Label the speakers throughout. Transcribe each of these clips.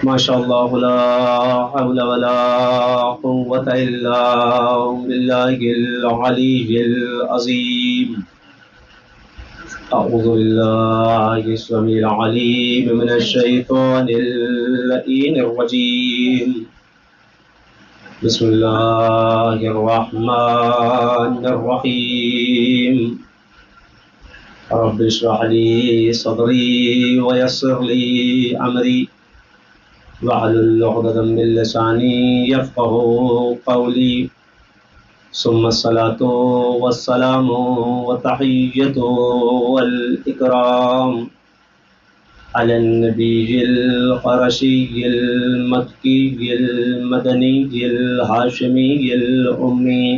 Speaker 1: ما شاء الله لا حول ولا قوة إلا بالله العلي العظيم. أعوذ بالله السميع العليم من الشيطان اللئيم الرجيم. بسم الله الرحمن الرحيم. رب اشرح لي صدري ويسر لي أمري واحلل عقدة من لساني يفقهوا قولي. ثم الصلاة والسلام والتحية والإكرام على النبي القرشي المكي المدني الهاشمي الأمي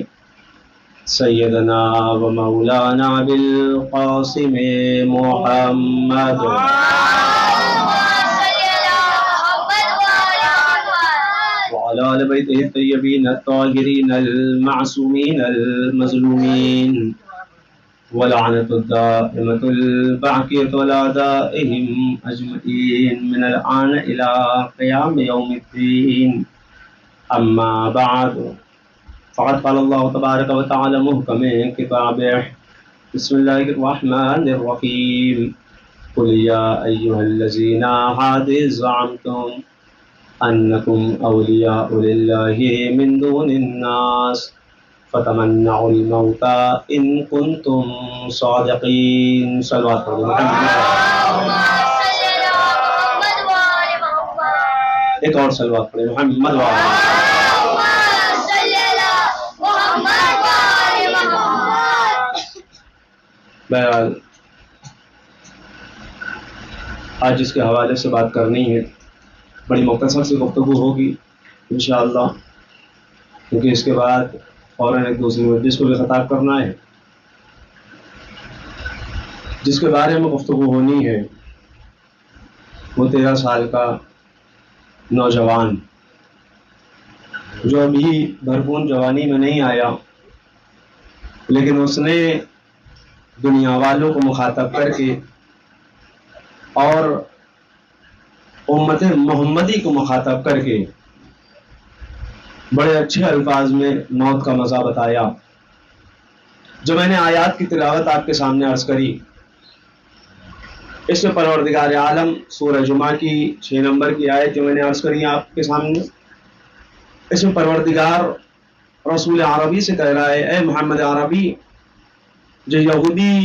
Speaker 1: سيدنا ومولانا بالقاسم محمد وعلى آل بيته الطيبين الطاهرين المعصومين المظلومين ولعنة الدائمة الباقية على أعدائهم أجمعين من الآن إلى قيام يوم الدين. أما بعد فقد قال الله تبارك وتعالى محكم كتابه. بسم الله الرحمن الرحيم. قل يا أيها الذين هادوا زعمتم أنكم أولياء لله من دون الناس فتمنعوا الموت إن كنتم صادقين. صلوات ایک اور صلوات پڑھیں محمد بہرحال آج جس کے حوالے سے بات کرنی ہے بڑی مختصر سی گفتگو ہوگی انشاءاللہ، کیونکہ اس کے بعد فوراً ایک دوسرے مجلس کو بھی خطاب کرنا ہے. جس کے بارے میں گفتگو ہونی ہے وہ 13 سال کا نوجوان جو ابھی بھرپور جوانی میں نہیں آیا، لیکن اس نے دنیا والوں کو مخاطب کر کے اور امت محمدی کو مخاطب کر کے بڑے اچھے الفاظ میں موت کا مزہ بتایا. جو میں نے آیات کی تلاوت آپ کے سامنے عرض کری، اس میں پروردگار عالم سورہ جمعہ کی 6 نمبر کی آیت جو میں نے عرض کری آپ کے سامنے، اس میں پروردگار رسول عربی سے کہہ رہا ہے، اے محمد عربی، جو یہودی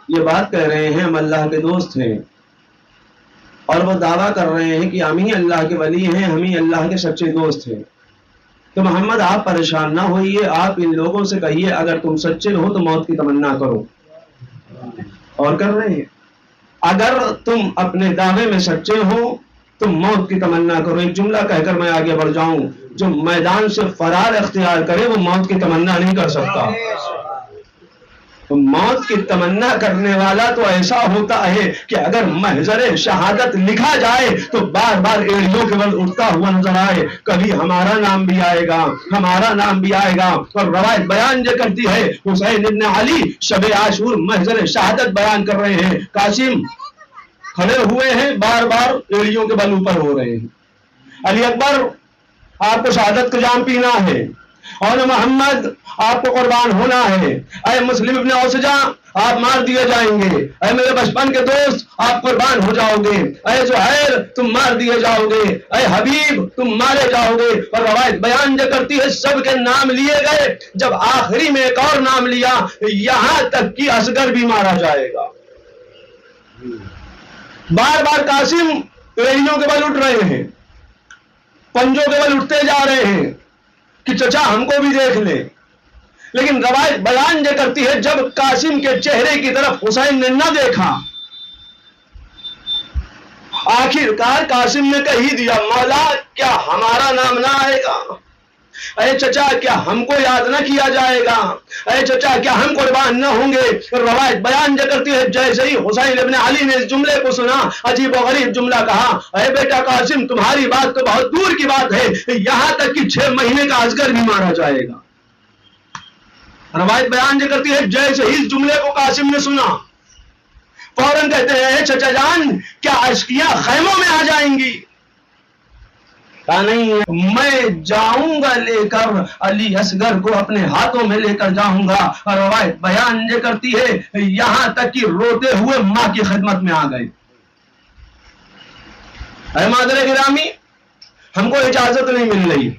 Speaker 1: یہ بات کہہ رہے ہیں ہم اللہ کے دوست ہیں، اور وہ دعویٰ کر رہے ہیں کہ ہم ہی اللہ کے ولی ہیں، ہم ہی اللہ کے سچے دوست ہیں، تو محمد آپ پریشان نہ ہوئیے، آپ ان لوگوں سے کہیے اگر تم سچے ہو تو موت کی تمنا کرو. اور کر رہے ہیں، اگر تم اپنے دعوے میں سچے ہو تو موت کی تمنا کرو. ایک جملہ کہہ کر میں آگے بڑھ جاؤں، جو میدان سے فرار اختیار کرے وہ موت کی تمنا نہیں کر سکتا. تو موت کی تمنا کرنے والا تو ایسا ہوتا ہے کہ اگر محضر شہادت لکھا جائے تو بار بار ایڑیوں کے بل اٹھتا ہوا نظر آئے، کبھی ہمارا نام بھی آئے گا، ہمارا نام بھی آئے گا. اور روایت بیان جو کرتی ہے حسین ابن علی شب عاشور محضر شہادت بیان کر رہے ہیں، قاسم کھڑے ہوئے ہیں، بار بار ایڑیوں کے بل اوپر ہو رہے ہیں. علی اکبر آپ کو شہادت کا جام پینا ہے، اور محمد آپ کو قربان ہونا ہے. اے مسلم ابن اوسجا آپ مار دیے جائیں گے، اے میرے بچپن کے دوست آپ قربان ہو جاؤ گے، اے زہیر تم مار دیے جاؤ گے، اے حبیب تم مارے جاؤ گے. اور روایت بیان جو کرتی ہے سب کے نام لیے گئے، جب آخری میں ایک اور نام لیا، یہاں تک کہ اصغر بھی مارا جائے گا. بار بار قاسم ایڑیوں کے بل اٹھ رہے ہیں، پنجوں کے بل اٹھتے جا رہے ہیں کہ چچا ہم کو بھی دیکھ لے. لیکن روایت بیان یہ کرتی ہے جب قاسم کے چہرے کی طرف حسین نے نہ دیکھا، آخر کار قاسم نے کہی دیا، مولا کیا ہمارا نام نہ آئے گا؟ اے چچا کیا ہم کو یاد نہ کیا جائے گا؟ اے چچا کیا ہم قربان نہ ہوں گے؟ روایت بیان جو کرتی ہے جیسے ہی حسین ابن علی نے اس جملے کو سنا، عجیب و غریب جملہ کہا، اے بیٹا قاسم تمہاری بات تو بہت دور کی بات ہے، یہاں تک کہ 6 مہینے کا اصغر بھی مارا جائے گا. روایت بیان جو کرتی ہے جیسے ہی اس جملے کو قاسم نے سنا، فوراً کہتے ہیں چچا جان کیا عشقیاں خیموں میں آ جائیں گی؟ کہا نہیں ہے، میں جاؤں گا لے کر علی اصغر کو اپنے ہاتھوں میں لے کر جاؤں گا. اور روایت بیان یہ کرتی ہے یہاں تک کہ روتے ہوئے ماں کی خدمت میں آ گئے. اے مادر گرامی، ہم کو اجازت نہیں مل رہی.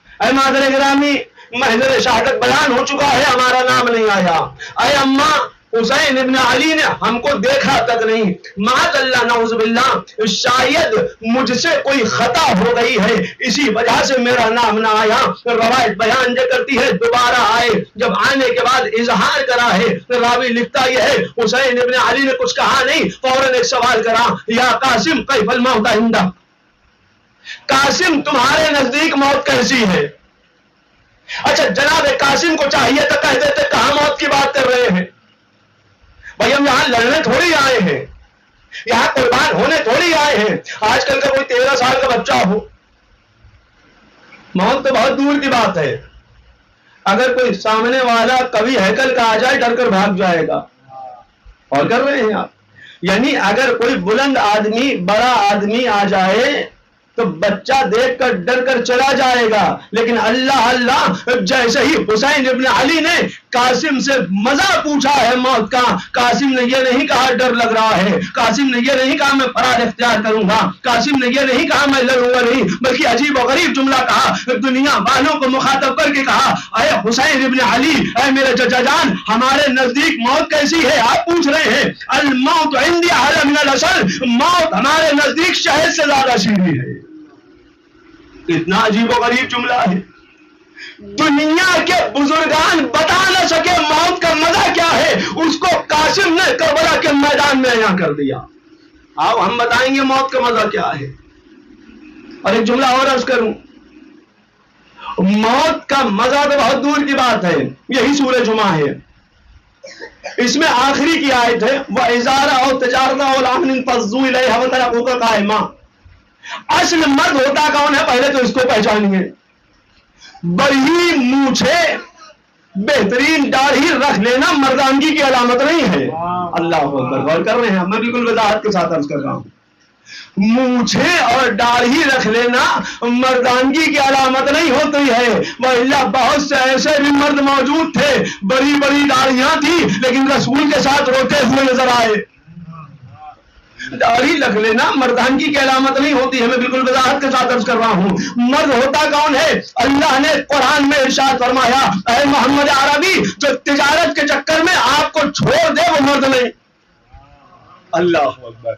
Speaker 1: اے مادر گرامی، محضر شہادت بیان ہو چکا ہے، ہمارا نام نہیں آیا. اے اماں، حسین ابن علی نے ہم کو دیکھا تک نہیں. معاذ اللہ، نعوذ باللہ، شاید مجھ سے کوئی خطا ہو گئی ہے، اسی وجہ سے میرا نام نہ آیا. روایت بیان یہ کرتی ہے دوبارہ آئے، جب آنے کے بعد اظہار کرا ہے، راوی لکھتا یہ ہے حسین ابن علی نے کچھ کہا نہیں، فوراً ایک سوال کرا، یا قاسم کیف الموت عندک، قاسم تمہارے نزدیک موت کیسی ہے؟ اچھا جناب قاسم کو چاہیے تو کہہ دیتے کہاں موت کی بات کر رہے ہیں بھائی، ہم یہاں لڑنے تھوڑی آئے ہیں، یہاں قربان ہونے تھوڑی آئے ہیں. آج کل کا کوئی 13 سال کا بچہ ہو، موت تو بہت دور کی بات ہے. اگر کوئی سامنے والا کبھی ہیکل کا آ جائے ڈر کر بھاگ جائے گا. اور کر رہے ہیں آپ، یعنی اگر کوئی بلند آدمی، بڑا آدمی آ جائے تو بچہ دیکھ کر ڈر کر چلا جائے گا. لیکن اللہ اللہ، جیسے ہی حسین ابن علی نے قاسم سے مزہ پوچھا ہے موت کا، قاسم نے یہ نہیں کہا ڈر لگ رہا ہے، قاسم نے یہ نہیں کہا میں فرار اختیار کروں گا، قاسم نے یہ نہیں کہا میں لڑوں گا نہیں، بلکہ عجیب و غریب جملہ کہا، دنیا والوں کو مخاطب کر کے کہا اے حسین ابن علی، اے میرے چچا جان، ہمارے نزدیک موت کیسی ہے؟ آپ پوچھ رہے ہیں. الموت عندی احلی من العسل، موت ہمارے نزدیک شہد سے زیادہ شیریں ہے. اتنا عجیب و غریب جملہ ہے، دنیا کے بزرگان بتا نہ سکے موت کا مزہ کیا ہے، اس کو قاسم نے کربلا کے میدان میں بیان کر دیا. آؤ ہم بتائیں گے موت کا مزہ کیا ہے. اور ایک جملہ اور عرض کروں، موت کا مزہ تو بہت دور کی بات ہے، یہی سورہ جمعہ ہے، اس میں آخری کی آیت ہے وَإِذَا رَأَوْا تِجَارَةً أَوْ لَهْوًا انفَضُّوا إِلَيْهَا وَتَرَكُوكَ قَائِمًا. اصل مرد ہوتا کون ہے پہلے تو اس کو پہچانیے. بڑی مونچھے، بہترین داڑھی رکھ لینا مردانگی کی علامت نہیں ہے. اللہ اکبر، غور کر رہے ہیں؟ میں بالکل وضاحت کے ساتھ عرض کر رہا ہوں. مونچھے اور داڑھی رکھ لینا مردانگی کی علامت نہیں ہوتی ہے. وَإِلَّا بہت سے ایسے بھی مرد موجود تھے، بڑی بڑی داڑھیاں تھی لیکن رسول کے ساتھ روتے ہوئے نظر آئے. داڑھی رکھ لینا مردانگی کی علامت نہیں ہوتی ہے. میں بالکل وضاحت کے ساتھ عرض کر رہا ہوں. مرد ہوتا کون ہے؟ اللہ نے قرآن میں ارشاد فرمایا اے محمد عربی، جو تجارت کے چکر میں آپ کو چھوڑ دے وہ مرد نہیں. اللہ اکبر.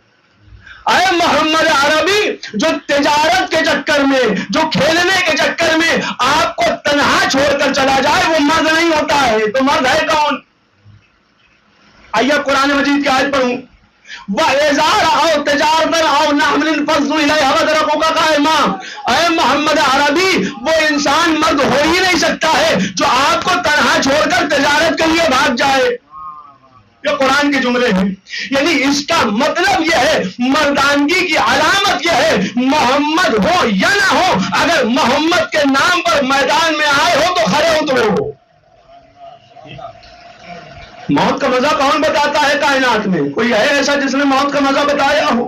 Speaker 1: اے محمد عربی، جو تجارت کے چکر میں، جو کھیلنے کے چکر میں آپ کو تنہا چھوڑ کر چلا جائے وہ مرد نہیں ہوتا ہے. تو مرد ہے کون؟ آئیے قرآن مجید کی آیت پڑھوں. وَإِذَا رَأَوْا تِجَارَةً أَوْ لَهْوًا انفَضُّوا إِلَيْهَا وَتَرَكُوكَ قَائِمًا. اے محمد عربی، وہ انسان مرد ہو ہی نہیں سکتا ہے جو آپ کو تنہا چھوڑ کر تجارت کے لیے بھاگ جائے. یہ قرآن کے جملے ہیں. یعنی اس کا مطلب یہ ہے، مردانگی کی علامت یہ ہے محمد ہو یا نہ ہو، اگر محمد کے نام پر میدان میں آئے ہو تو کھڑے اترو. موت کا مزہ کون بتاتا ہے کائنات میں؟ کوئی ہے ایسا جس نے موت کا مزہ بتایا ہو؟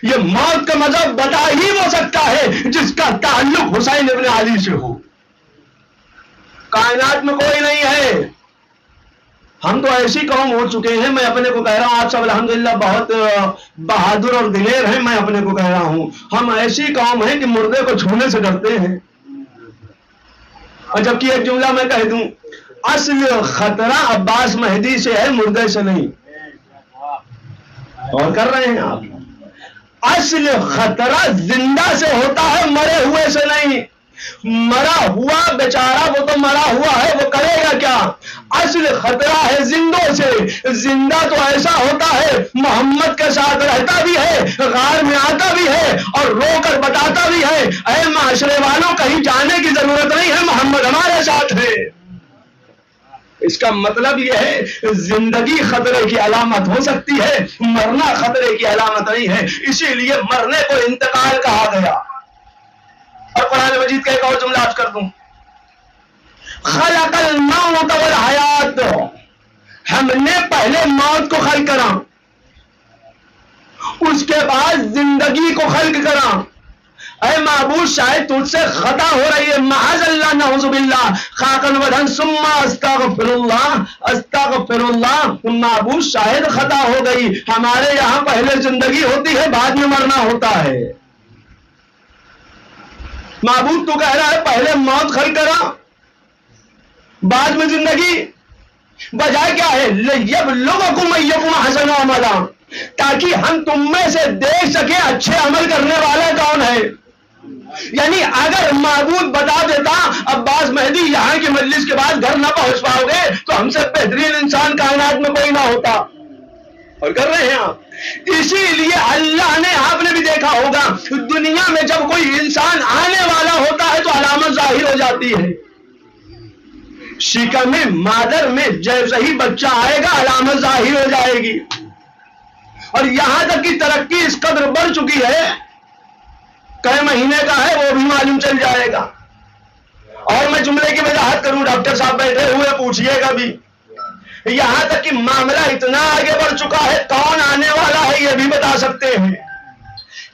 Speaker 1: یہ موت کا مزہ بتا ہی وہ سکتا ہے جس کا تعلق حسین ابن علی سے ہو. کائنات میں کوئی نہیں ہے. ہم تو ایسی قوم ہو چکے ہیں، میں اپنے کو کہہ رہا ہوں، آپ سب الحمدللہ بہت بہادر اور دلیر ہیں، میں اپنے کو کہہ رہا ہوں ہم ایسی قوم ہیں کہ مردے کو چھونے سے ڈرتے ہیں. اور جبکہ ایک جملہ میں کہہ دوں، اصل خطرہ عباس مہدی سے ہے، مردے سے نہیں. اور کر رہے ہیں آپ؟ اصل خطرہ زندہ سے ہوتا ہے، مرے ہوئے سے نہیں. مرا ہوا بیچارہ وہ تو مرا ہوا ہے، وہ کرے گا کیا؟ اصل خطرہ ہے زندوں سے. زندہ تو ایسا ہوتا ہے محمد کے ساتھ رہتا بھی ہے، غار میں آتا بھی ہے اور رو کر بتاتا بھی ہے اے معاشرے والوں کہیں جانے کی ضرورت نہیں ہے، محمد ہمارے ساتھ ہے. اس کا مطلب یہ ہے زندگی خطرے کی علامت ہو سکتی ہے، مرنا خطرے کی علامت نہیں ہے. اسی لیے مرنے کو انتقال کہا گیا. اور قرآن مجید کا ایک اور جملہ عرض کر دوں، خلق الموت والحیات، ہم نے پہلے موت کو خلق کرا، اس کے بعد زندگی کو خلق کرا. اے معبود شاید تجھ سے خطا ہو رہی ہے، معاذ اللہ نعوذ باللہ، خاکن ودھن ثم استغفر اللہ، معبود شاید خطا ہو گئی، ہمارے یہاں پہلے زندگی ہوتی ہے بعد میں مرنا ہوتا ہے۔ معبود تو کہہ رہا ہے پہلے موت کھل کرا بعد میں زندگی، وجہ کیا ہے؟ لِيَبْلُوَكُمْ أَيُّكُمْ أَحْسَنُ عَمَلًا، تاکہ ہم تم میں سے دیکھ سکیں اچھے عمل کرنے والا کون ہے۔ یعنی اگر معبود بتا دیتا عباس مہدی یہاں کی مجلس کے بعد گھر نہ پہنچ پاؤ گے تو ہم سے بہترین انسان کائنات میں کوئی نہ ہوتا، اور کر رہے ہیں آپ۔ اسی لیے اللہ نے، آپ نے بھی دیکھا ہوگا دنیا میں جب کوئی انسان آنے والا ہوتا ہے تو علامت ظاہر ہو جاتی ہے، شکم مادر میں جیسے ہی بچہ آئے گا علامت ظاہر ہو جائے گی، اور یہاں تک کی ترقی اس قدر بڑھ چکی ہے، کئی مہینے کا ہے وہ بھی معلوم چل جائے گا۔ اور میں جملے کی وضاحت کروں، ڈاکٹر صاحب بیٹھے ہوئے پوچھئے گا بھی، یہاں تک کہ معاملہ اتنا آگے بڑھ چکا ہے کون آنے والا ہے یہ بھی بتا سکتے ہیں،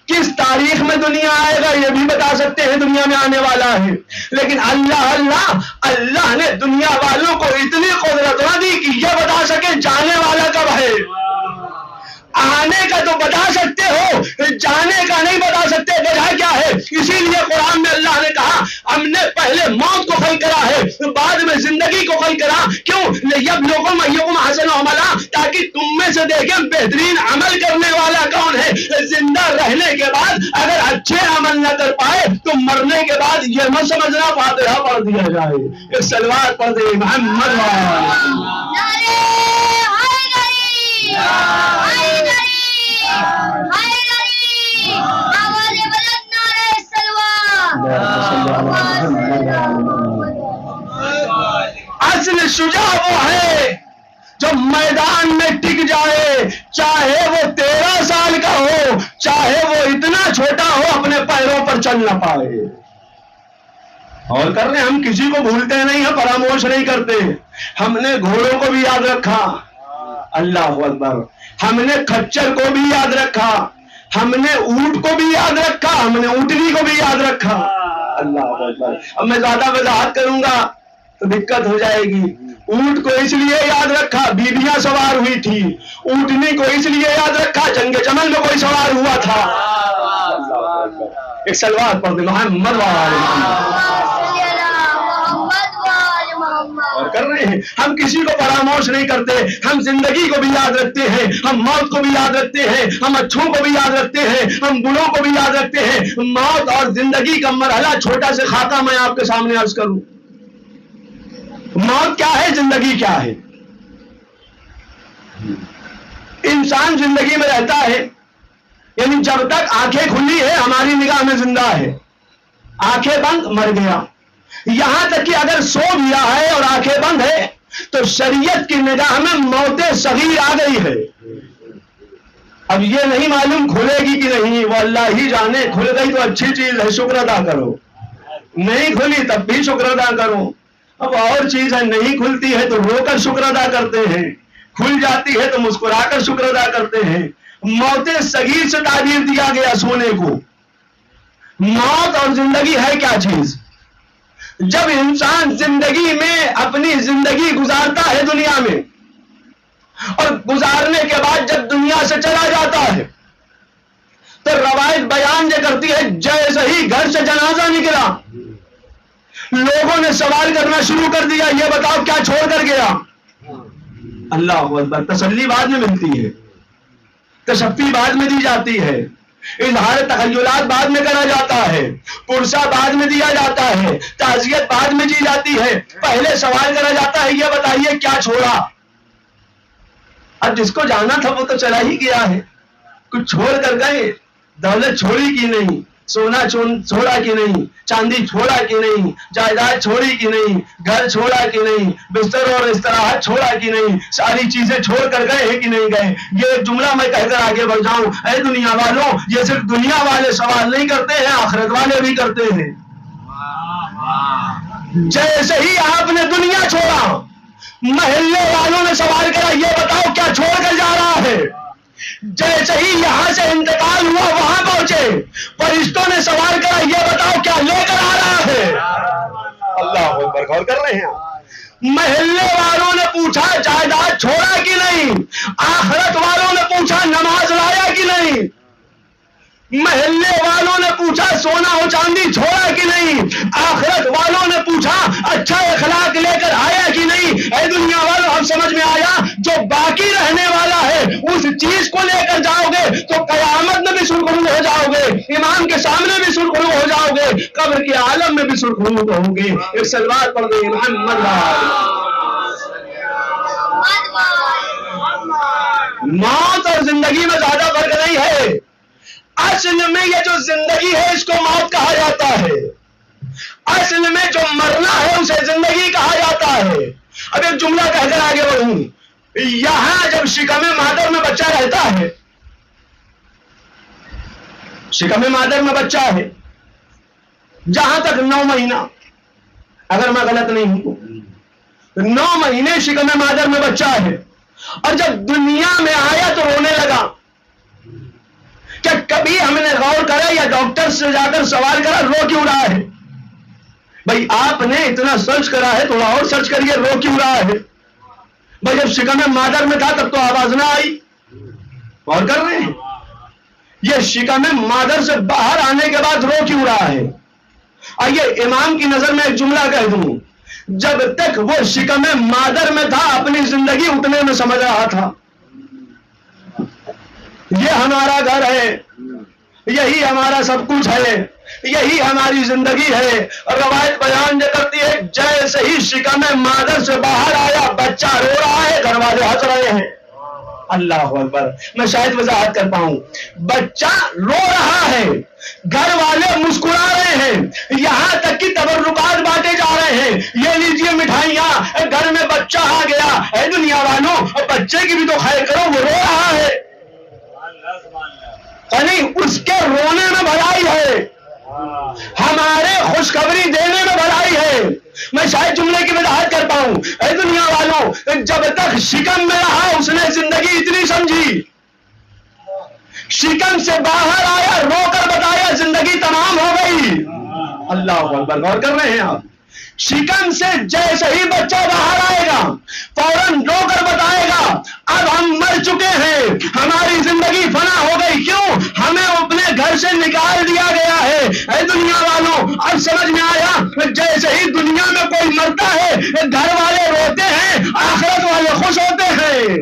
Speaker 1: کس تاریخ میں دنیا آئے گا یہ بھی بتا سکتے ہیں دنیا میں آنے والا ہے، لیکن اللہ نے دنیا والوں کو اتنی قدرت نہ دی کہ یہ بتا سکے جانے والا کب ہے۔ آنے کا تو بتا سکتے ہو، جانے کا نہیں بتا سکتے، وجہ کیا ہے؟ اسی لیے قرآن میں اللہ نے کہا ہم نے پہلے موت کو خلق کرا ہے بعد میں زندگی کو خلق کرا، کیوں؟ لِيَبْلُوَكُمْ أَيُّكُمْ أَحْسَنُ عَمَلًا، تاکہ تم میں سے دیکھیں بہترین عمل کرنے والا کون ہے۔ زندہ رہنے کے بعد اگر اچھے عمل نہ کر پائے تو مرنے کے بعد یہ مت سمجھنا فاتحہ پڑھ دیا جائے، ایک صلوات پڑھ دے محمد اصل شجاع وہ ہے جو میدان میں ٹک جائے، چاہے وہ 13 سال کا ہو، چاہے وہ اتنا چھوٹا ہو، اپنے پیروں پر چل نہ پائے۔ اور کر رہے ہم کسی کو بھولتے نہیں ہیں، فراموش نہیں کرتے۔ ہم نے گھوڑوں کو بھی یاد رکھا، اللہ اکبر، ہم نے کھچر کو بھی یاد رکھا، ہم نے اونٹ کو بھی یاد رکھا، ہم نے اونٹنی کو بھی یاد رکھا، اللہ اکبر۔ اب میں زیادہ وضاحت کروں گا تو دقت ہو جائے گی۔ اونٹ کو اس لیے یاد رکھا بیویاں سوار ہوئی تھی، اونٹنی کو اس لیے یاد رکھا جنگ جمل میں کوئی سوار ہوا تھا۔ ایک صلوات پڑھ دے محمد اور کر رہے ہیں ہم کسی کو فراموش نہیں کرتے، ہم زندگی کو بھی یاد رکھتے ہیں، ہم موت کو بھی یاد رکھتے ہیں، ہم اچھوں کو بھی یاد رکھتے ہیں، ہم بروں کو بھی یاد رکھتے ہیں۔ موت اور زندگی کا مرحلہ چھوٹا سے خاکہ میں آپ کے سامنے عرض کروں۔ موت کیا ہے، زندگی کیا ہے؟ انسان زندگی میں رہتا ہے، یعنی جب تک آنکھیں کھلی ہے ہماری نگاہ میں زندہ ہے، آنکھیں بند مر گیا۔ یہاں تک کہ اگر سو گیا ہے اور آنکھیں بند ہے تو شریعت کی نگاہ میں موت صغیر آ گئی ہے۔ اب یہ نہیں معلوم کھلے گی کہ نہیں، وہ اللہ ہی جانے، کھل گئی تو اچھی چیز ہے، شکر ادا کرو، نہیں کھلی تب بھی شکر ادا کرو۔ اب اور چیز ہے، نہیں کھلتی ہے تو رو کر شکر ادا کرتے ہیں، کھل جاتی ہے تو مسکرا کر شکر ادا کرتے ہیں۔ موت صغیر سے تعبیر دیا گیا سونے کو۔ موت اور زندگی ہے کیا چیز؟ جب انسان زندگی میں اپنی زندگی گزارتا ہے دنیا میں، اور گزارنے کے بعد جب دنیا سے چلا جاتا ہے تو روایت بیان یہ کرتی ہے جیسے ہی گھر سے جنازہ نکلا لوگوں نے سوال کرنا شروع کر دیا، یہ بتاؤ کیا چھوڑ کر گیا؟ اللہ اکبر۔ تسلی بعد میں ملتی ہے، تشفی بعد میں دی جاتی ہے، اظہار تخیلات بعد میں کرا جاتا ہے، پرسہ بعد میں دیا جاتا ہے، تعزیت بعد میں دی جاتی ہے، پہلے سوال کرا جاتا ہے یہ بتائیے کیا چھوڑا؟ اب جس کو جانا تھا وہ تو چلا ہی گیا ہے، کچھ چھوڑ کر گئے، دولت چھوڑی کی نہیں، سونا چھوڑا کہ نہیں، چاندی چھوڑا کہ نہیں، جائیداد چھوڑی کہ نہیں، گھر چھوڑا کہ نہیں، بستر اور استراحت چھوڑا کہ نہیں، ساری چیزیں چھوڑ کر گئے ہیں کہ نہیں گئے؟ یہ ایک جملہ میں کہہ کر آگے بڑھ جاؤں، اے دنیا والوں، یہ صرف دنیا والے سوال نہیں کرتے ہیں، آخرت والے بھی کرتے ہیں۔ جیسے ہی آپ نے دنیا چھوڑا محلے والوں نے سوال کرا یہ بتاؤ کیا چھوڑ کر جا رہا ہے؟ جیسے ہی یہاں سے انتقال ہوا وہاں پہنچے فرشتوں نے سوال کرا یہ بتاؤ کیا اکبر، غور کر رہے ہیں آپ؟ محلے والوں نے پوچھا جائیداد چھوڑا کہ نہیں، آخرت والوں نے پوچھا نماز لایا کہ نہیں، محلے والوں نے پوچھا سونا و چاندی چھوڑا کہ نہیں، آخرت والوں نے پوچھا اچھا اخلاق لے کر آیا کہ نہیں۔ اے دنیا والوں، اب سمجھ میں آیا جو باقی رہنے والا ہے اس چیز کو لے کر جاؤ گے تو قیامت میں بھی سرخرو ہو جاؤ گے، امام کے سامنے بھی سرخرو ہو جاؤ گے، قبر کے عالم میں بھی سرخرو ہوں گے۔ ایک سلوات پڑھ دیں محمد۔ موت اور زندگی میں زیادہ فرق نہیں ہے، اصل میں یہ جو زندگی ہے اس کو موت کہا جاتا ہے، اصل میں جو مرنا ہے اسے زندگی کہا جاتا ہے۔ اب ایک جملہ کہہ کر آگے بڑھوں، یہاں جب شکم مادر میں بچہ رہتا ہے، شکم مادر میں بچہ ہے جہاں تک 9 مہینہ، اگر میں غلط نہیں ہوں 9 مہینے شکم مادر میں بچہ ہے، اور جب دنیا میں آیا تو رونے لگا۔ کیا کبھی ہم نے غور کرا یا ڈاکٹر سے جا کر سوال کرا رو کیوں رہا ہے؟ بھائی آپ نے اتنا سرچ کرا ہے، تھوڑا اور سرچ کریے، رو کیوں رہا ہے؟ بھائی جب شکم مادر میں تھا تب تو آواز نہ آئی، غور کر رہے ہیں؟ یہ شکم مادر سے باہر آنے کے بعد رو کیوں رہا ہے؟ آئیے امام کی نظر میں ایک جملہ کہہ دوں، جب تک وہ شکم مادر میں تھا اپنی زندگی اتنے میں سمجھ رہا تھا یہ ہمارا گھر ہے، یہی ہمارا سب کچھ ہے، یہی ہماری زندگی ہے۔ اور روایت بیان جو کرتی ہے جیسے ہی شکم مادر سے باہر آیا بچہ رو رہا ہے، گھر والے ہنس رہے ہیں۔ اللہ اکبر، میں شاید وضاحت کر پاؤں، بچہ رو رہا ہے، گھر والے مسکرا رہے ہیں، یہاں تک کہ تبرکات بانٹے جا رہے ہیں، یہ لیجیے مٹھائیاں، گھر میں بچہ آ گیا۔ اے دنیا والوں، بچے کی بھی تو خیر کرو، وہ رو رہا ہے، نہیں اس کے رونے میں بھلائی ہے، ہمارے خوشخبری دینے میں بھلائی ہے۔ میں شاید جملے کی وضاحت کر پاؤں، اے دنیا والوں، جب تک شکم میں رہا اس نے زندگی اتنی سمجھی، شکم سے باہر آیا رو کر بتایا زندگی تمام ہو گئی۔ اللہ اکبر، غور کر رہے ہیں آپ؟ شکم سے جیسے ہی بچہ باہر آئے گا فوراً رو کر بتائے گا اب ہم مر چکے ہیں، ہماری زندگی فنا ہو گئی، کیوں؟ ہمیں اپنے گھر سے نکال دیا گیا ہے۔ اے دنیا والوں، اب سمجھ میں آیا، جیسے ہی دنیا میں کوئی مرتا ہے گھر والے روتے ہیں، آخرت والے خوش ہوتے ہیں،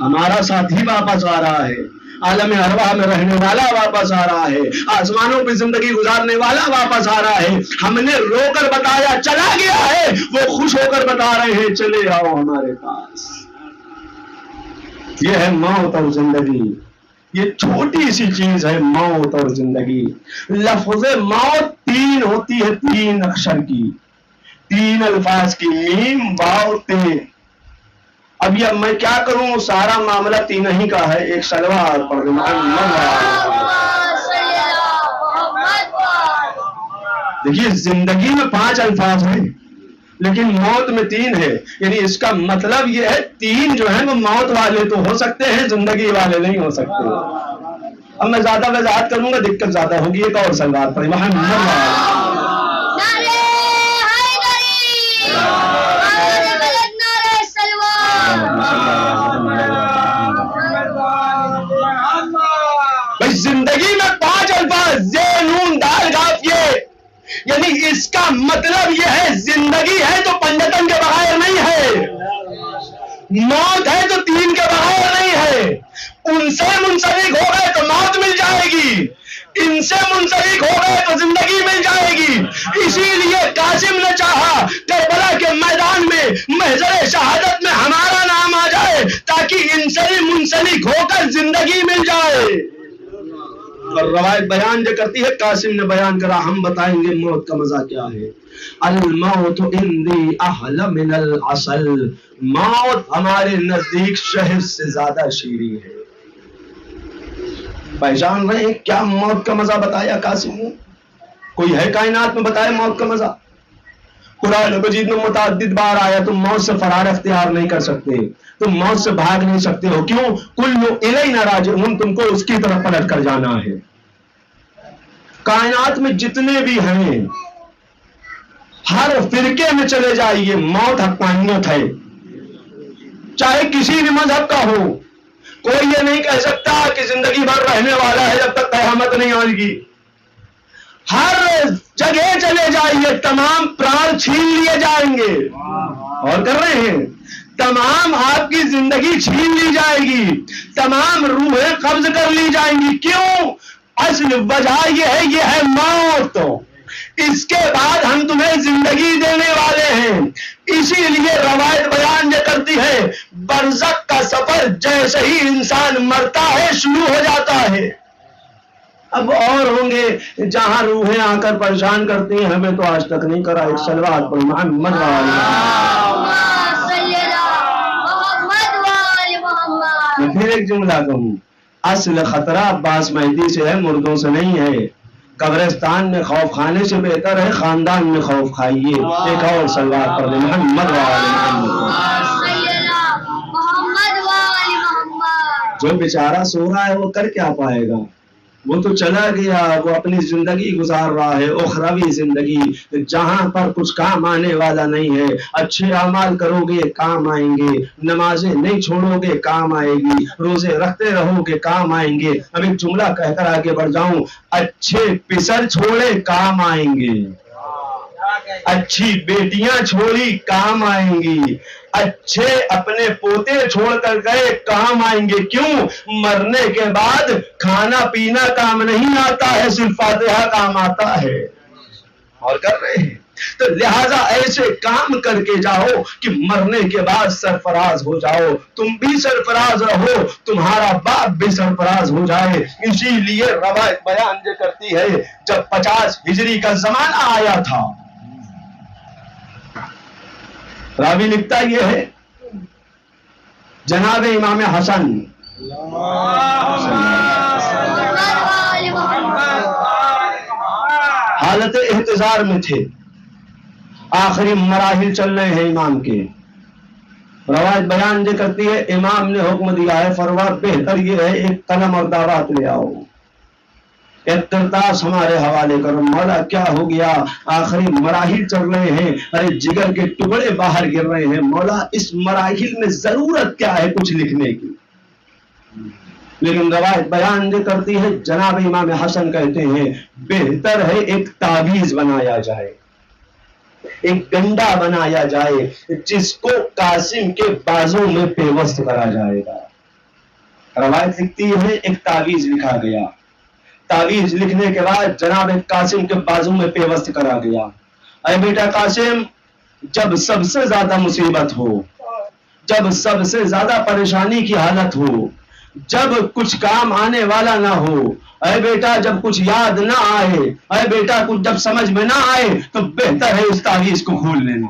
Speaker 1: ہمارا ساتھی واپس آ رہا ہے، عالم ارواح میں رہنے والا واپس آ رہا ہے، آسمانوں پہ زندگی گزارنے والا واپس آ رہا ہے۔ ہم نے رو کر بتایا چلا گیا ہے، وہ خوش ہو کر بتا رہے ہیں چلے آؤ ہمارے پاس۔ یہ ہے موت اور زندگی، یہ چھوٹی سی چیز ہے موت اور زندگی۔ لفظ موت 3 ہوتی ہے، 3 اکشر کی، 3 الفاظ کی، میم واو تے۔ اب یہ میں کیا کروں، سارا معاملہ 3 ہی کا ہے۔ ایک سلوات پڑھ دیں دیکھیے زندگی میں 5 الفاظ ہیں لیکن موت میں 3 ہے، یعنی اس کا مطلب یہ ہے 3 جو ہیں وہ موت والے تو ہو سکتے ہیں، زندگی والے نہیں ہو سکتے۔ اب میں زیادہ وضاحت کروں گا دقت زیادہ ہوگی، ایک اور سلوات پڑھیں بھائی زندگی میں 5 الفاظ، زین نون دال کاف، یعنی اس کا مطلب یہ ہے زندگی ہے تو پنجتن کے بغیر نہیں ہے، موت ہے تو 3 کے بغیر نہیں ہے۔ ان سے منسلک ہو گئے تو موت مل جائے گی، ان سے منسلک ہو گئے تو زندگی مل جائے گی۔ اسی لیے قاسم نے چاہا کربلا کے میدان میں محضر شہادت میں ہمارا نام آ جائے تاکہ ان سے منسلک ہو کر زندگی مل جائے۔ اور روایت بیان جو کرتی ہے، قاسم نے بیان کرا، ہم بتائیں گے موت کا مزہ کیا ہے۔ الموت عندی احلی من العسل، موت ہمارے نزدیک شہد سے زیادہ شیریں ہے۔ پہچان رہے ہیں کیا موت کا مزہ بتایا قاسم نے؟ کوئی ہے کائنات میں بتائے موت کا مزہ؟ قرآن مجید میں متعدد بار آیا تم موت سے فرار اختیار نہیں کر سکتے، تم موت سے بھاگ نہیں سکتے ہو، کیوں؟ کل الینا راجعون، تم کو اس کی طرف پلٹ کر جانا ہے۔ کائنات میں جتنے بھی ہیں ہر فرقے میں چلے جائیے، موت حقانیت ہے، چاہے کسی بھی مذہب کا ہو. کوئی یہ نہیں کہہ سکتا کہ زندگی بھر رہنے والا ہے جب تک قیامت نہیں آئے گی. ہر جگہ چلے جائیے، تمام پران چھین لیے جائیں گے، اور کر رہے ہیں. تمام آپ کی زندگی چھین لی جائے گی، تمام روحیں قبض کر لی جائیں گی. کیوں؟ اصل وجہ یہ ہے موت. اس کے بعد ہم تمہیں زندگی دینے والے ہیں. اسی لیے روایت بیان یہ کرتی ہے، برزخ کا سفر جیسے ہی انسان مرتا ہے شروع ہو جاتا ہے. اب اور ہوں گے جہاں روحیں آ کر پریشان کرتی ہیں، ہمیں تو آج تک نہیں کرا. ایک صلوات پر محمد میں پھر ایک جملہ کہوں، اصل خطرہ عباس مہدی سے ہے، مردوں سے نہیں ہے. قبرستان میں خوف کھانے سے بہتر ہے خاندان میں خوف کھائیے. ایک اور صلوات پر محمد جو بیچارہ سو رہا ہے وہ کر کیا پائے گا؟ وہ تو چلا گیا، وہ اپنی زندگی گزار رہا ہے، اخروی زندگی، جہاں پر کچھ کام آنے والا نہیں ہے. اچھے اعمال کرو گے کام آئیں گے، نمازیں نہیں چھوڑو گے کام آئے گی، روزے رکھتے رہو گے کام آئیں گے. اب ایک جملہ کہہ کر آگے بڑھ جاؤں، اچھے پسر چھوڑے کام آئیں گے، اچھی بیٹیاں چھوڑی کام آئیں گی، اچھے اپنے پوتے چھوڑ کر گئے کام آئیں گے. کیوں؟ مرنے کے بعد کھانا پینا کام نہیں آتا ہے، صرف فاتحہ کام آتا ہے. اور کر رہے ہیں تو لہذا ایسے کام کر کے جاؤ کہ مرنے کے بعد سرفراز ہو جاؤ. تم بھی سرفراز رہو، تمہارا باپ بھی سرفراز ہو جائے. اسی لیے روایت بیان یہ کرتی ہے، جب 50 ہجری کا زمانہ آیا تھا، راوی لکھتا یہ ہے، جناب امام حسن حالت احتضار میں تھے، آخری مراحل چل رہے ہیں امام کے. روایت بیان یہ کرتی ہے، امام نے حکم دیا ہے، فرمایا بہتر یہ ہے ایک قلم اور دعوات لے آؤ، ایک کرتاس ہمارے حوالے کرو. مولا کیا ہو گیا؟ آخری مراحل چل رہے ہیں، ارے جگر کے ٹکڑے باہر گر رہے ہیں. مولا اس مراحل میں ضرورت کیا ہے کچھ لکھنے کی؟ لیکن روایت بیان یہ کرتی ہے، جناب امام حسن کہتے ہیں بہتر ہے ایک تعویذ بنایا جائے، ایک گنڈا بنایا جائے جس کو قاسم کے بازوں میں پیوست کرا جائے گا. روایت لکھتی ہے ایک تعویذ لکھا گیا. تعویذ لکھنے کے بعد جناب قاسم کے بازو میں پیوست کرا گیا. اے بیٹا قاسم، جب سب سے زیادہ مصیبت ہو، جب سب سے زیادہ پریشانی کی حالت ہو، جب کچھ کام آنے والا نہ ہو، اے بیٹا جب کچھ یاد نہ آئے، اے بیٹا کچھ جب سمجھ میں نہ آئے، تو بہتر ہے اس تعویذ کو کھول لینا.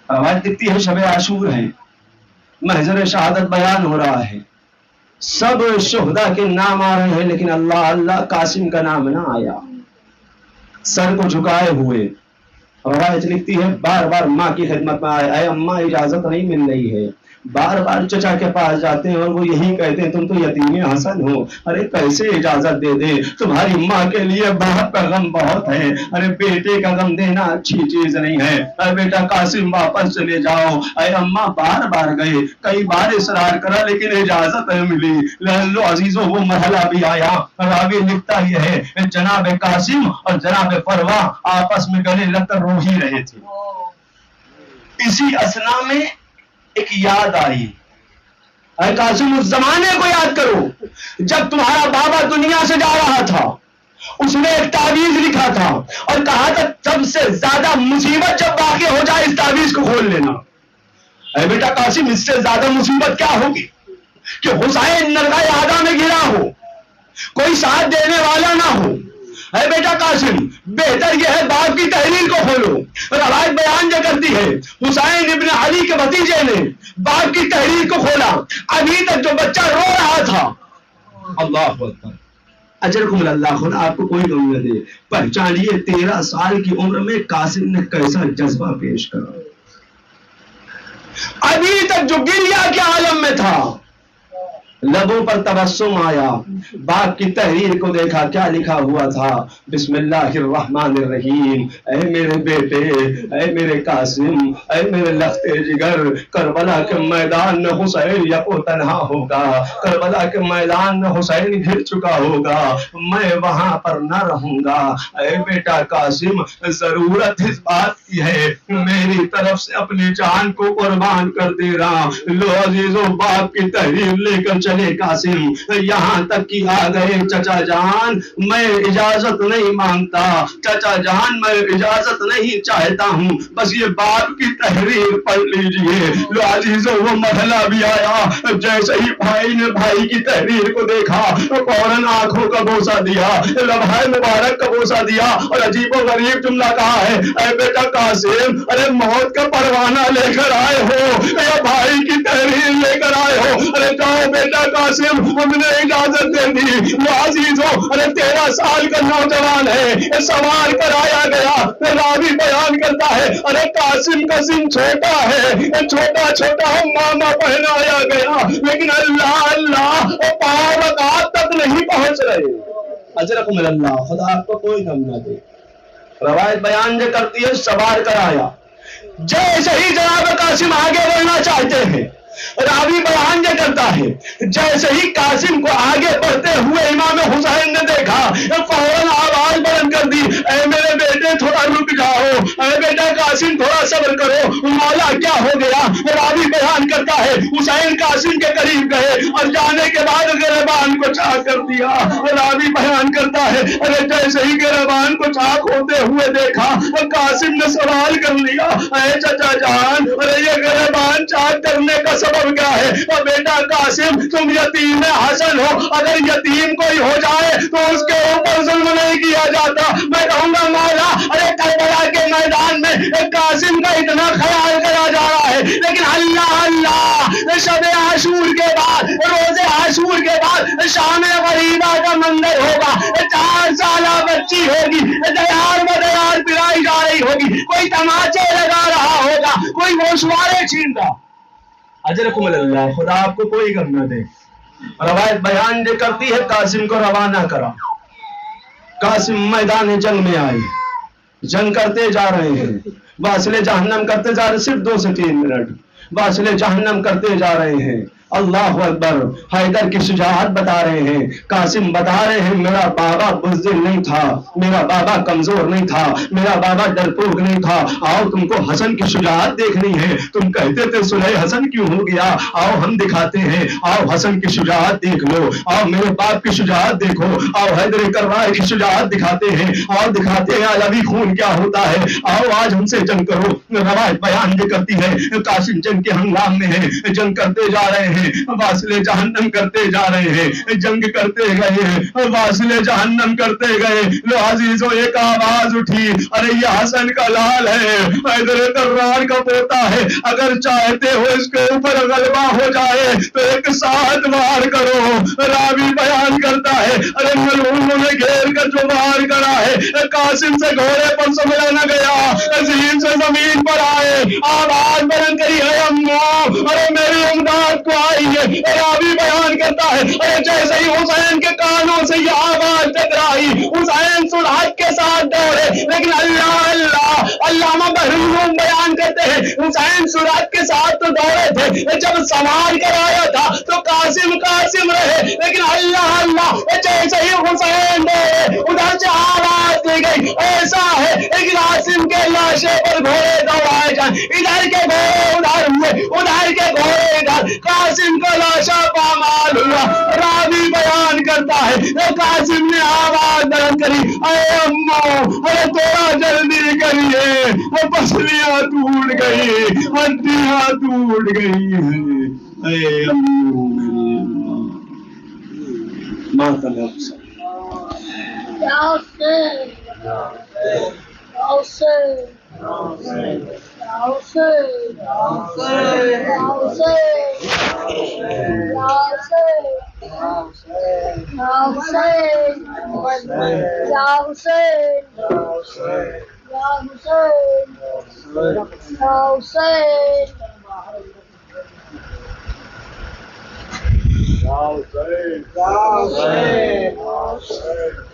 Speaker 1: روایت لکھتی ہے شب عاشور ہے، محضر شہادت بیان ہو رہا ہے، سب شہداء کے نام آ رہے ہیں، لیکن اللہ اللہ قاسم کا نام نہ آیا. سر کو جھکائے ہوئے روایت لکھتی ہے بار بار ماں کی خدمت میں آئے، اے اماں اجازت نہیں مل رہی ہے. بار بار چچا کے پاس جاتے ہیں اور وہ یہی کہتے ہیں تم تو یتیم حسن ہو، ارے کیسے اجازت دے دیں، تمہاری ماں کے لیے باپ کا غم بہت ہے، ارے بیٹے کا غم دینا اچھی چیز نہیں ہے، اے بیٹا قاسم واپس چلے جاؤ. اے اماں بار بار گئے، کئی بار اصرار کرا لیکن اجازت نہیں ملی. لہذا عزیزوں وہ مرحلہ بھی آیا. راوی لکھتا یہ ہے جناب قاسم اور جناب فروا آپس میں گلے لگ کر رو ہی رہے تھے. اسی اثنا میں ایک یاد آئی، اے قاسم اس زمانے کو یاد کرو جب تمہارا بابا دنیا سے جا رہا تھا، اس نے ایک تعویذ لکھا تھا اور کہا تھا سب سے زیادہ مصیبت جب واقع ہو جائے اس تعویذ کو کھول لینا. اے بیٹا قاسم اس سے زیادہ مصیبت کیا ہوگی کہ حسین نرگائے آدھا میں گرا ہو، کوئی ساتھ دینے والا نہ ہو. اے بیٹا قاسم بہتر یہ ہے باپ کی تحریر کو کھولو. روایت بیان جو کرتی ہے حسین ابن علی کے بھتیجے نے باپ کی تحریر کو کھولا، ابھی تک جو بچہ رو رہا تھا. اللہ اکبر، اجرکم اللہ، خدا آپ کو کوئی غم نہ دے. پہچانیے 13 سال کی عمر میں قاسم نے کیسا جذبہ پیش کرا. ابھی تک جو گریا کے عالم میں تھا لبوں پر تبسم آیا، باپ کی تحریر کو دیکھا، کیا لکھا ہوا تھا؟ بسم اللہ الرحمن الرحیم، اے میرے بیٹے، اے میرے قاسم، اے میرے لخت جگر، کربلا کے میدان میں حسین یکو تنہا ہوگا، کربلا کے میدان میں حسین گر چکا ہوگا، میں وہاں پر نہ رہوں گا۔ اے بیٹا قاسم، ضرورت اس بات کی ہے، میری طرف سے اپنی جان کو قربان کر دے رہا۔ لو عزیزوں، باپ کی تحریر لے کر چلے قاسم، یہاں تک کہ آ گئے، چچا جان میں اجازت نہیں مانگتا، چچا جان میں اجازت نہیں چاہتا ہوں، بس یہ باپ کی تحریر پڑھ لیجئے۔ لو عزیزوں، وہ مرحلہ بھی آیا، جیسے ہی بھائی نے بھائی کی تحریر کو دیکھا فوراً آنکھوں کا بوسہ دیا، لمحہ مبارک کا بوسہ دیا، اور عجیب و غریب جملہ کہا ہے، اے بیٹا قاسم، ارے موت کا پروانہ لے کر آئے ہو یا بھائی کی تحریر لے کر آئے ہو؟ ارے جاؤ بیٹا قاسم، ہم نے اجازت دے دی۔ وہ عزیزوں، ارے 13 سال کا نوجوان ہے، سوار کرایا گیا، راوی بیان کرتا ہے، ارے قاسم کا سن چھوٹا ہے، چھوٹا چھوٹا ماما پہنایا گیا، لیکن اللہ اللہ پاوقات تک نہیں پہنچ رہے۔ اجرکم اللہ، خدا آپ کو کوئی غم نہ دے۔ روایت بیان جو کرتی ہے، سوار کرایا، جیسے ہی جناب قاسم آگے بڑھنا چاہتے ہیں، راوی بیان یہ کرتا ہے، جیسے ہی قاسم کو آگے بڑھتے ہوئے امام حسین نے دیکھا، فوراً آواز بلند کر دی، اے میرے بیٹے تھوڑا رک جاؤ، اے بیٹا قاسم تھوڑا صبر کرو، مولا کیا ہو گیا؟ راوی بیان کرتا ہے، حسین قاسم کے قریب گئے اور جانے کے بعد گریبان کو چاک کر دیا۔ راوی بیان کرتا ہے، ارے جیسے ہی گریبان کو چاک ہوتے ہوئے دیکھا، قاسم نے سوال کر لیا، اے چچا جان، ارے یہ گریبان چاک کرنے کا سبب کیا ہے؟ اور بیٹا قاسم، تم یتیم حسن ہو، اگر یتیم کوئی ہو جائے تو اس کے اوپر ظلم نہیں کیا جاتا۔ میں کہوں گا مولا، ارے کربلا کے میدان میں قاسم کا اتنا خیال کرا جا رہا ہے، لیکن اللہ اللہ، شب عاشور کے بعد، روز عاشور کے بعد شام غریبہ کا منظر ہوگا، 4 سالہ بچی ہوگی، دیار بدیار پلائی جا رہی ہوگی، کوئی تماچے لگا رہا ہوگا، کوئی گوشوارے چھین رہا۔ اجرکم اللہ، خدا آپ کو کوئی غم نہ دے۔ روایت بیان جو کرتی ہے، قاسم کو روانہ کرا، قاسم میدان جنگ میں آئے، جنگ کرتے جا رہے ہیں، واصل جہنم کرتے جا رہے ہیں، صرف 2 سے 3 منٹ واصل جہنم کرتے جا رہے ہیں۔ اللہ اکبر، حیدر کی شجاعت بتا رہے ہیں، قاسم بتا رہے ہیں، میرا بابا بزدل نہیں تھا، میرا بابا کمزور نہیں تھا، میرا بابا ڈرپوک نہیں تھا۔ آؤ تم کو حسن کی شجاعت دیکھنی ہے، تم کہتے تھے صلح حسن کیوں ہو گیا، آؤ ہم دکھاتے ہیں، آؤ حسن کی شجاعت دیکھ لو، آؤ میرے باپ کی شجاعت دیکھو، آؤ حیدر کرار کی شجاعت دکھاتے ہیں، آؤ دکھاتے ہیں علوی خون کیا ہوتا ہے، آؤ آج ہم سے جنگ کرو۔ روایت بیان یہ کرتی ہے، قاسم جنگ کے ہنگام میں ہے، جنگ کرتے جا رہے ہیں، واصل جہنم کرتے جا رہے ہیں، جنگ کرتے گئے، واصل جہنم کرتے گئے۔ لو عزیزو، ایک آواز اٹھی، ارے یہ حسن کا لال ہے، حیدر کرار کا پوتا ہے، اگر چاہتے ہو اس کے اوپر غلبہ ہو جائے تو ایک ساتھ وار کرو۔ راوی بیان کرتا ہے، ارے ملعونوں نے گھیر کر جو وار کرا ہے، قاسم سے گھوڑے پر سنبھلا نہ گیا، عظیم سے زمین پر آئے، آواز بلند کری، اے امو، ارے میری امداد کو آئی ہے۔ راوی بیان کرتا ہے، ارے جیسے ہی حسین کے کانوں سے یہ آواز ٹکرائی، حسین سرعت کے ساتھ دوڑے، لیکن اللہ اللہ، علامہ بحرون بیان کرتے ہیں، حسین سرعت کے ساتھ تو دوڑے تھے، جب سوار کرایا تھا تو قاسم قاسم رہے، لیکن اللہ اللہ، جیسے ہی حسین دوڑے ادھر سے آواز دی گئی، ایسا ہے کہ قاسم کے لاشے پر گھوڑے دوڑائے جائیں، ادھر کے گھوڑے ادھر ہوئے، ادھر کے گھوڑے ادھر، قاسم کا لاشا پامال ہوا۔ راوی بیان کرتا ہے، قاسم نے آواز بلند کری، اے امو، ارے تھوڑا جلدی کریے، وہ پسلیاں ٹوٹ گئی، ہڈیاں ٹوٹ گئی ہیں، اے امو میری اماں، ماتا لفظ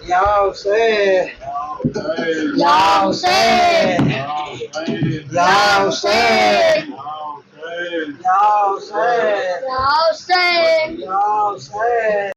Speaker 2: Ya Hussein.